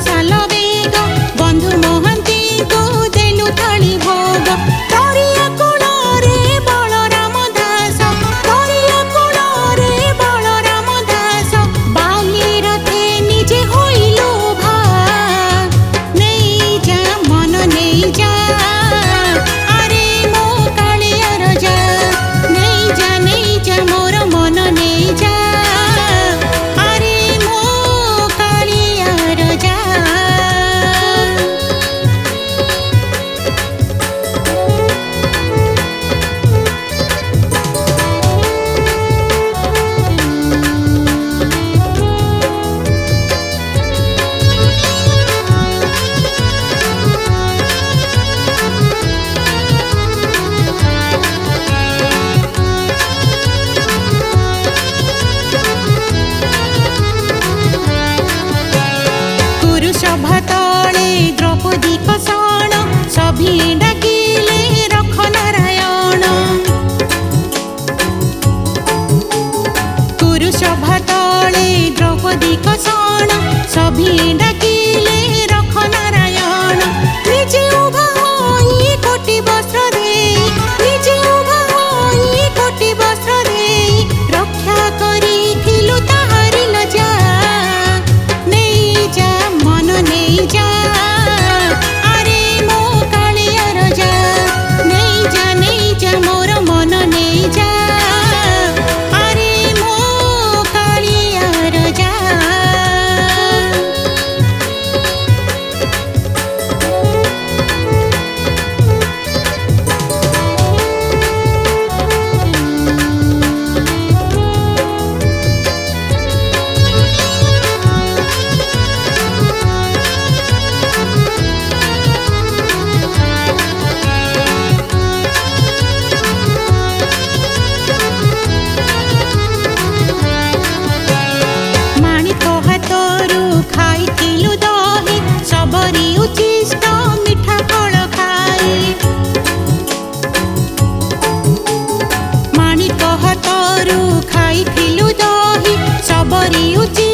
साल बेग बंधु महांती को देलु थाली भोग तरिया कूଳରେ बलराम दास तरिया कूଳରେ बलराम दास बाली रथे निजे होइलु भा नहीं जा मन नहीं जा अरे मो कालिया रजा नहीं जा मोर मन नहीं जा अरे मो कालिया रजा सभा तले द्रौपदी कषण सभी डाकिले रख नारायण कुरु सभा तले द्रौपदी कषण सभी डाकिले रख नारायण निजे उभा होई कोटि वस्त्र देई निजे उभा होई कोटि वस्त्र देई रक्षा करिथिलु ताहारी लजा नहीं जा मन नहीं जा अरे मो कालिया रजा नहीं जा मोर मन नहीं जा अरे मो कालिया रजा माणिक हाथरू खाइथिलु दही सबरी उचिष्ट मिठा फल खाई माणिक हाथरू खाइथिलु दही सबरी उचिष्ट